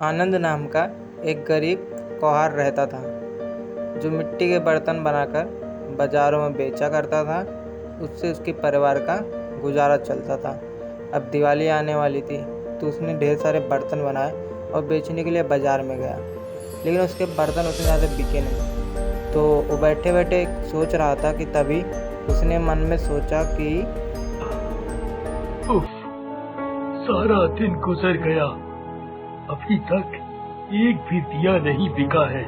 आनंद नाम का एक गरीब कौहार रहता था, जो मिट्टी के बर्तन बनाकर बाज़ारों में बेचा करता था। उससे उसके परिवार का गुजारा चलता था। अब दिवाली आने वाली थी, तो उसने ढेर सारे बर्तन बनाए और बेचने के लिए बाज़ार में गया, लेकिन उसके बर्तन उतने ज़्यादा बिके नहीं। तो वो बैठे बैठे सोच रहा था कि तभी उसने मन में सोचा कि उफ, सारा दिन गुजर गया, अभी तक एक भी दिया नहीं बिका है।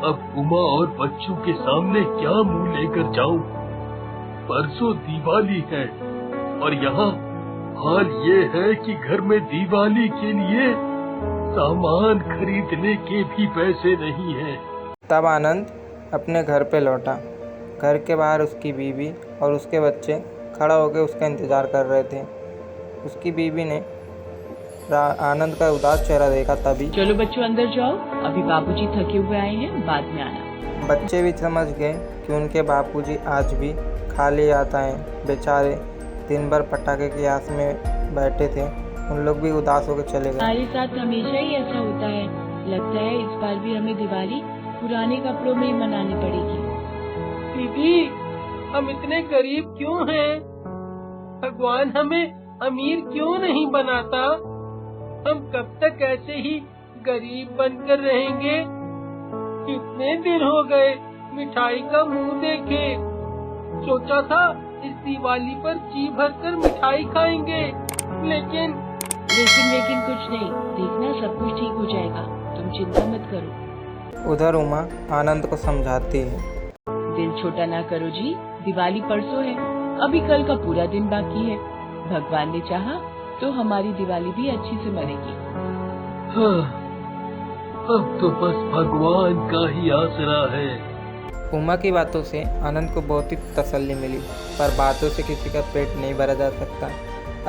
अब उमा और बच्चों के सामने क्या मुंह लेकर जाऊं? परसों दिवाली है और यहाँ हाल ये है कि घर में दिवाली के लिए सामान खरीदने के भी पैसे नहीं हैं। तब आनंद अपने घर पे लौटा। घर के बाहर उसकी बीवी और उसके बच्चे खड़ा होकर उसका इंतज़ार कर रहे थे। उसकी बीवी ने आनंद का उदास चेहरा देखा। तभी चलो बच्चों अंदर जाओ, अभी बाबूजी थके हुए आए हैं, बाद में आना। बच्चे भी समझ गए कि उनके बापूजी आज भी खाली आता है। बेचारे दिन भर पटाखे की आस में बैठे थे। उन लोग भी उदास होकर चले गए। हमारे साथ हमेशा ही ऐसा होता है। लगता है इस बार भी हमें दिवाली पुराने कपड़ों में ही मनानी पड़ेगी। दीदी, हम इतने गरीब क्यों हैं? भगवान हमें अमीर क्यों नहीं बनाता? हम कब तक ऐसे ही गरीब बनकर रहेंगे? कितने दिन हो गए मिठाई का मुंह देखे। सोचा था इस दिवाली पर जी भरकर मिठाई खाएंगे, लेकिन कुछ नहीं, देखना सब कुछ ठीक हो जाएगा, तुम चिंता मत करो। उधर उमा आनंद को समझाती है। दिल छोटा ना करो जी, दिवाली परसों है, अभी कल का पूरा दिन बाकी है। भगवान ने चाहा तो हमारी दिवाली भी अच्छी से मनेगी। हाँ, अब तो बस भगवान का ही आसरा है। उमा की बातों से आनंद को बहुत ही तसल्ली मिली, पर बातों से किसी का पेट नहीं भरा जा सकता।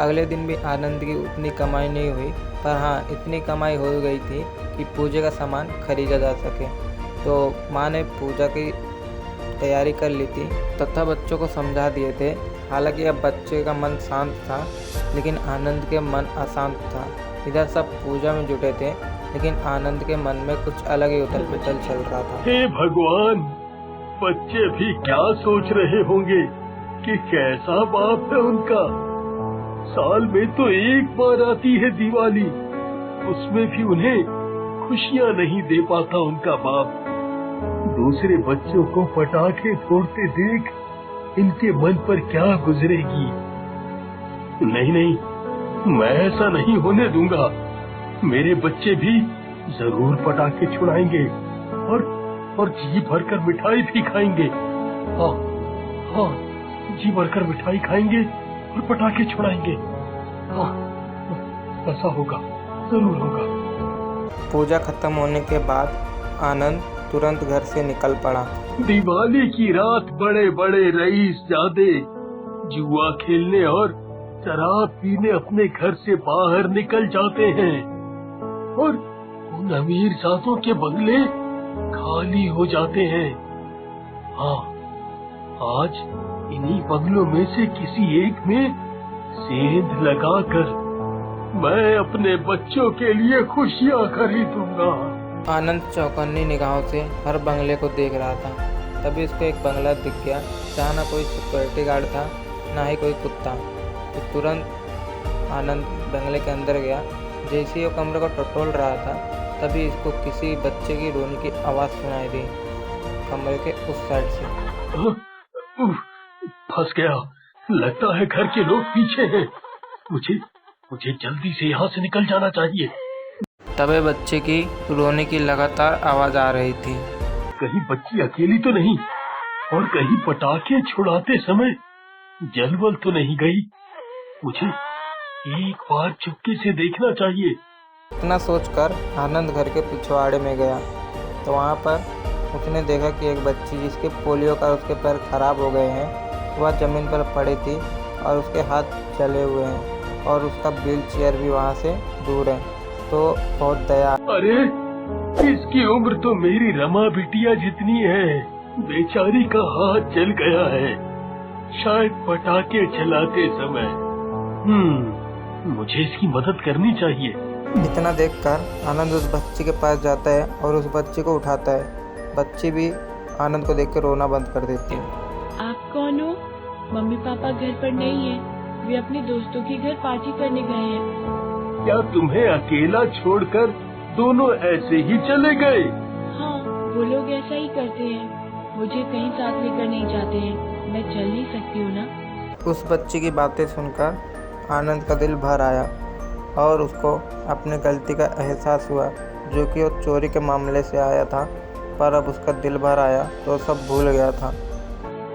अगले दिन भी आनंद की उतनी कमाई नहीं हुई, पर हाँ इतनी कमाई हो गई थी कि पूजा का सामान खरीदा जा सके। तो माँ ने पूजा की तैयारी कर ली थी तथा बच्चों को समझा दिए थे। हालांकि अब बच्चे का मन शांत था, लेकिन आनंद के मन अशांत था। इधर सब पूजा में जुटे थे, लेकिन आनंद के मन में कुछ अलग ही उथल पुथल चल रहा था। हे भगवान, बच्चे भी क्या सोच रहे होंगे कि कैसा बाप है उनका। साल में तो एक बार आती है दिवाली, उसमें भी उन्हें खुशियाँ नहीं दे पाता उनका बाप। दूसरे बच्चों को पटाखे फोड़ते देख इनके मन पर क्या गुजरेगी। नहीं नहीं, मैं ऐसा नहीं होने दूंगा। मेरे बच्चे भी जरूर पटाखे छुड़ाएंगे और जी भरकर मिठाई भी खाएंगे। हाँ हाँ, जी भरकर मिठाई खाएंगे और पटाखे छुड़ाएंगे। हाँ, ऐसा होगा, जरूर होगा। पूजा खत्म होने के बाद आनंद तुरंत घर से निकल पड़ा। दिवाली की रात बड़े बड़े रईसजादे जुआ खेलने और शराब पीने अपने घर से बाहर निकल जाते हैं और उन अमीर जादों के बंगले खाली हो जाते हैं। हाँ, आज इन्हीं बंगलों में से किसी एक में सेंध लगाकर मैं अपने बच्चों के लिए खुशियाँ खरीदूंगा। आनंद चौकन्नी निगाहों से हर बंगले को देख रहा था। तभी उसको एक बंगला दिख गया, जहाँ ना कोई सिक्योरिटी गार्ड था, ना ही कोई कुत्ता। तो तुरंत आनंद बंगले के अंदर गया। जैसे ही वो कमरे को टटोल रहा था, तभी इसको किसी बच्चे की रोने की आवाज़ सुनाई दी कमरे के उस साइड से। फंस गया, लगता है घर के लोग पीछे हैं। मुझे जल्दी से यहाँ से निकल जाना चाहिए। तबे बच्चे की रोने की लगातार आवाज़ आ रही थी। कहीं बच्ची अकेली तो नहीं, और कहीं पटाखे छुड़ाते समय जलवल तो नहीं गई। मुझे एक बार चुपके से देखना चाहिए। इतना सोचकर आनंद घर के पिछवाड़े में गया, तो वहाँ पर उसने देखा कि एक बच्ची जिसके पोलियो का उसके पैर खराब हो गए हैं, वह ज़मीन पर पड़ी थी और उसके हाथ जले हुए हैं और उसका व्हील चेयर भी वहाँ से दूर है। तो बहुत दया। अरे, इसकी उम्र तो मेरी रमा बिटिया जितनी है। बेचारी का हाथ जल गया है, शायद पटाखे चलाते समय। मुझे इसकी मदद करनी चाहिए। इतना देखकर आनंद उस बच्ची के पास जाता है और उस बच्ची को उठाता है। बच्ची भी आनंद को देखकर रोना बंद कर देती है। आप कौन हो? मम्मी पापा घर पर नहीं है, वे अपने दोस्तों के घर पार्टी करने गए हैं। क्या तुम्हें अकेला छोड़कर दोनों ऐसे ही चले गए? हाँ, वो लोग ऐसा ही करते हैं, मुझे कहीं साथ लेकर नहीं जाते हैं, मैं चल नहीं सकती हूँ ना। उस बच्ची की बातें सुनकर आनंद का दिल भर आया और उसको अपनी गलती का एहसास हुआ, जो कि वो चोरी के मामले से आया था, पर अब उसका दिल भर आया तो सब भूल गया था।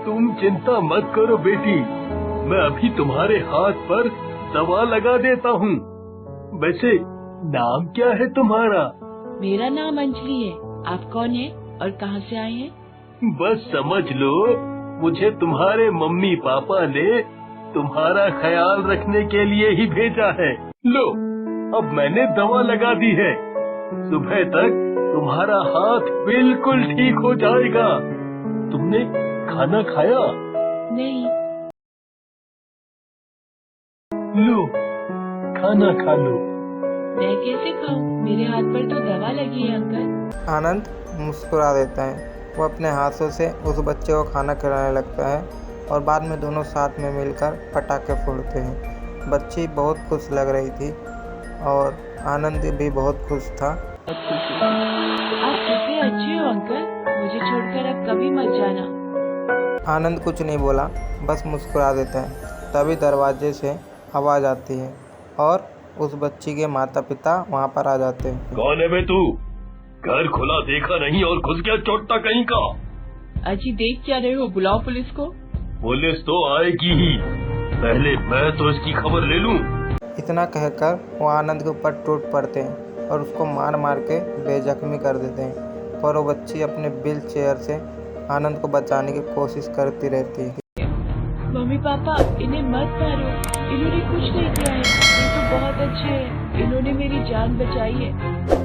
तुम चिंता मत करो बेटी, मैं अभी तुम्हारे हाथ पर दवा लगा देता हूँ। वैसे नाम क्या है तुम्हारा? मेरा नाम अंजलि है। आप कौन है और कहाँ से आए हैं? बस समझ लो, मुझे तुम्हारे मम्मी पापा ने तुम्हारा ख्याल रखने के लिए ही भेजा है। लो, अब मैंने दवा लगा दी है, सुबह तक तुम्हारा हाथ बिल्कुल ठीक हो जाएगा। तुमने खाना खाया? नहीं। लो, खाना खा लो। मैं कैसे खाऊं? मेरे हाथ पर तो दवा लगी है अंकल। आनंद मुस्कुरा देता है। वो अपने हाथों से उस बच्चे को खाना खिलाने लगता है और बाद में दोनों साथ में मिलकर पटाखे फोड़ते हैं। बच्ची बहुत खुश लग रही थी और आनंद भी बहुत खुश था। आप कितने अच्छे हो अंकल, मुझे छोड़कर अब कभी मत जाना। आनंद कुछ नहीं बोला, बस मुस्कुरा देता है। तभी दरवाजे से आवाज़ आती है और उस बच्ची के माता पिता वहाँ पर आ जाते हैं। कौन है बे तू? घर खुला देखा नहीं और घुस गया चोट्टा कहीं का। अजी देख क्या रहे हो? बुलाओ पुलिस को। पुलिस तो आएगी ही, पहले मैं तो इसकी खबर ले लूं। इतना कहकर वो आनंद के ऊपर टूट पड़ते हैं और उसको मार मार के बेजख्मी कर देते हैं, पर वो बच्ची अपने व्हील चेयर से आनंद को बचाने की कोशिश करती रहती है। मम्मी पापा, इन्हें मत मारो, इन्होंने कुछ नहीं किया है, ये तो बहुत अच्छे हैं, इन्होंने मेरी जान बचाई है।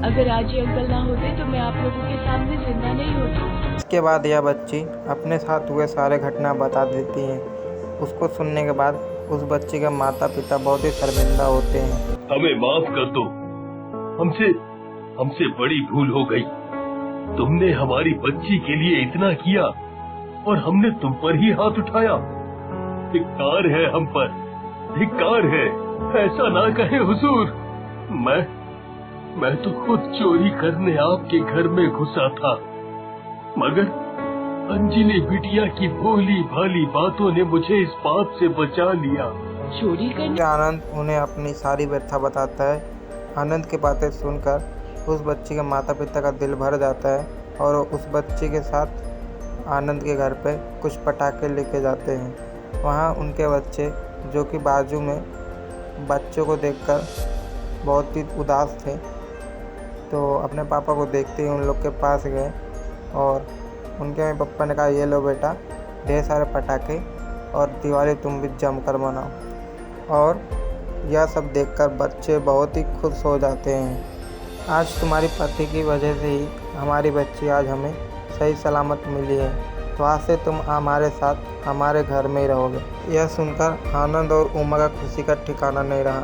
अगर आज ये अंकल ना होते तो मैं आप लोगों के सामने जिंदा नहीं होती। इसके बाद यह बच्ची अपने साथ हुए सारे घटना बता देती है। उसको सुनने के बाद उस बच्ची के माता पिता बहुत ही शर्मिंदा होते हैं। हमें माफ कर दो, हमसे बड़ी भूल हो गई। तुमने हमारी बच्ची के लिए इतना किया और हमने तुम पर ही हाथ उठाया। धिक्कार है हम पर, धिक्कार है। ऐसा ना कहे हुजूर। मैं तो खुद चोरी करने आपके घर में घुसा था, मगर अंजलि बिटिया की भोली भाली बातों ने मुझे इस बात से बचा लिया। चोरी करने? आनंद उन्हें अपनी सारी व्यथा बताता है। आनंद की बातें सुनकर उस बच्ची के माता पिता का दिल भर जाता है और उस बच्ची के साथ आनंद के घर पे कुछ पटाखे लेके जाते हैं। वहाँ उनके बच्चे, जो कि बाजू में बच्चों को देखकर बहुत ही उदास थे, तो अपने पापा को देखते ही उन लोग के पास गए और उनके पापा ने कहा, ये लो बेटा, ढेर सारे पटाखे और दिवाली तुम भी जमकर मनाओ। और यह सब देखकर बच्चे बहुत ही खुश हो जाते हैं। आज तुम्हारी पति की वजह से ही हमारी बच्ची आज हमें सही सलामत मिली है, तो आज से तुम हमारे साथ हमारे घर में ही रहोगे। यह सुनकर आनंद और उमा का खुशी का ठिकाना नहीं रहा।